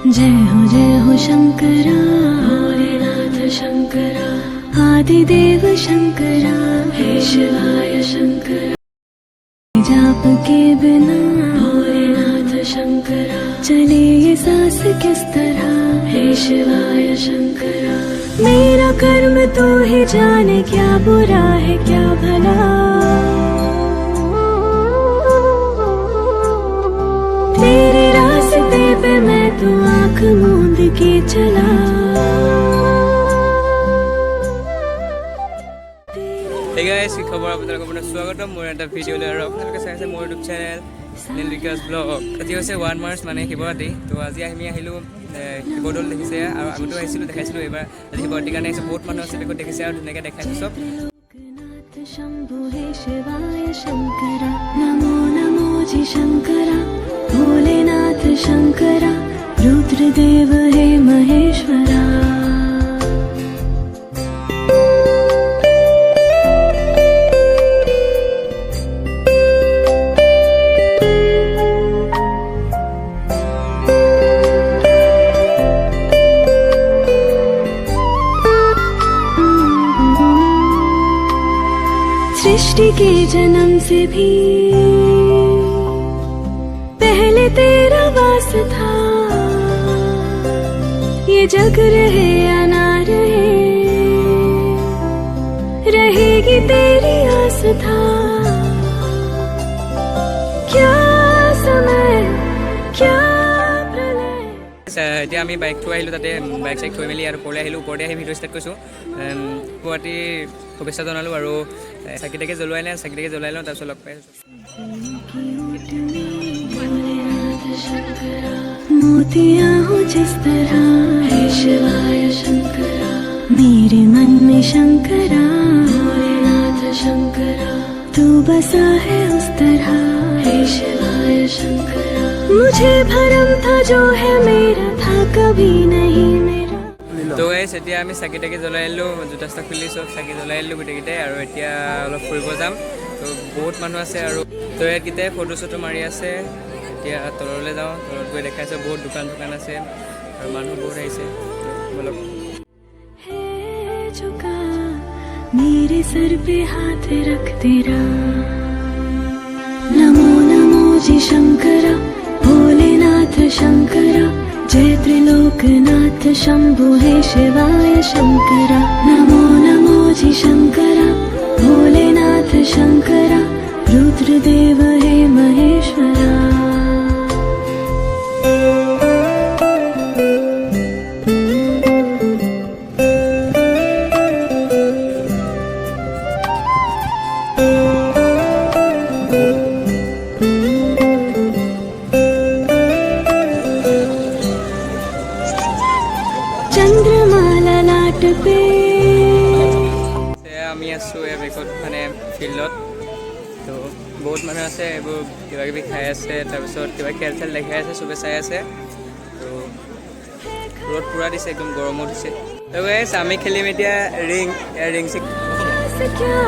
जय हो शंकरा भोलेनाथ शंकरा आदिदेव शंकरा हे शिवाय शंकरा जाप के बिना भोलेनाथ शंकरा चले ये सांस किस तरह हे शिवाय शंकरा मेरा कर्म तो ही जाने क्या बुरा है क्या भला तेरे रास्ते पे मैं तो आँख मूंद के चला Hey guys, কি খবৰ আপোনালোকৰ স্বাগতম মোৰ এটা ভিডিঅ'লৈ আৰু আপোনালোকে চাই আছে মোৰ ইউটিউব চেনেল নীলবিকাশ ব্লগ। আজি হৈছে 1 মাৰ্চ মানে শিৱৰাত্ৰি। তো আজি আমি আহিলোঁ শিৱদৌল দেখিছে আৰু আগতেও আহিছিলোঁ দেখাইছিলোঁ এইবাৰ আজি শিৱৰাত্ৰিৰ কাৰণে আহিছে বহুত মানুহ আছে দেখোন দেখিছে আৰু ধুনীয়াকৈ দেখাইছোঁ চব। शंभु हे शिवाय शंकरा नमो नमो जी शंकरा भोलेनाथ शंकरा रुद्रदेव हे महेश्वरा सृष्टि के जन्म से भी पहले तेरा वास था ये जग रहे या ना रहे रहेगी तेरी आस था क्या समय क्या এতিয়া আমি বাইক থৈ আহিলোঁ তাতে বাইক চাইক থৈ মেলি আৰু ওপৰলৈ আহিলোঁ ওপৰতে আহি ভিডিঅ' ষ্টাৰ্ট কৰিছোঁ শিৱৰাত্ৰিৰ শুভেচ্ছা জনালোঁ আৰু চাকি তাকি জ্বলোৱাই নাই চাকি তাকি জ্বলাই লওঁ তাৰপিছত লগ পাই আছোঁ मोतिया हो जिस तरह हे शिवाय शंकरा मेरे मन में शंकरा भोलेनाथ शंकरा तू बसा है उस तरह हे शिवाय शंकरा मुझे भरम था जो है मेरा था कभी नहीं मेरा তো গাইছ এতিয়া আমি চাকি তাকি জ্বলাই আহিলোঁ জোতা চোতা খুলি চব চাকি জ্বলাই আহিলোঁ গোটেইকেইটাই আৰু এতিয়া অলপ ফুৰিব যাম তো বহুত মানুহ আছে আৰু তো ইয়াতকেইটাই ফটো চটো মাৰি আছে এতিয়া তললৈ যাওঁ তলত গৈ দেখাইছে বহুত দোকান চোকান আছে আৰু মানুহ বহুত আহিছে অলপ झुका मेरे सर पे हाथ रख तेरा नमो नमो जी शंकरा भोलेनाथ शंकरा जय त्रिलोकनाथ शंभु हे शिवाय शंकरा नमो नमो जी शंकरा भोलेनाथ शंकरा रुद्रदेव हे महेश्वरा चंद्रमाला लाट पे আমি আছোঁ এই বেকত মানে ফিল্ডত তো বহুত মানুহ আছে এইবোৰ কিবা কিবি খাই আছে তাৰপিছত কিবা খেল চেল দেখাই আছে চবে চাই আছে তো ৰ'দ পূৰা দিছে একদম গৰমো দিছে তো গাইছ আমি খেলিম এতিয়া ৰিং क्या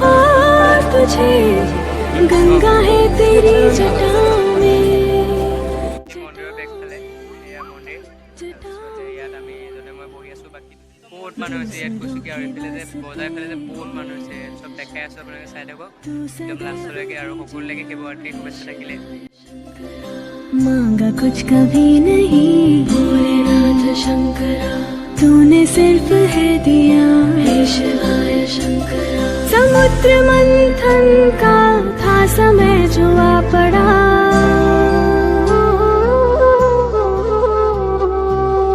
और तुझे गंगा है तेरी जटा में মন্দিৰৰ বেকফালে এয়া মন্দিৰ ইয়াত আমি এজনে মই বহি আছোঁ বাকী বহুত মানুহ হৈছে ইয়াত কৈছোঁ কি আৰু এইফালে যে বজাই ফালে যে বহুত মানুহ হৈছে চব দেখাই আছোঁ আপোনালোকে চাই থাকক একদম লাষ্টলৈকে আৰু সকলোলৈকে শিৱৰাত্ৰিৰ শুভেচ্ছা থাকিলে मांगा कुछ कभी नहीं भोलेनाथ शंकरा तूने सिर्फ है दिया हे शिवाय शंकरा समुद्र मंथन का था समय जो आ पड़ा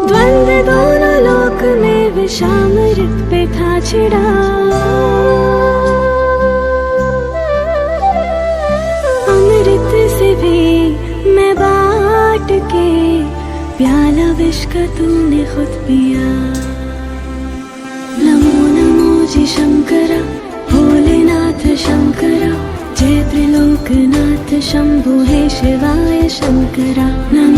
द्वंद दोनों लोक में विषामृत पे था छिड़ा अमृत से भी मैं बाट के प्याला विष का तूने खुद पिया नमो नमो जी शंकरा भोलेनाथ शंकरा जय त्रिलोकनाथ शंभु हे शिवाय शंकरा नमो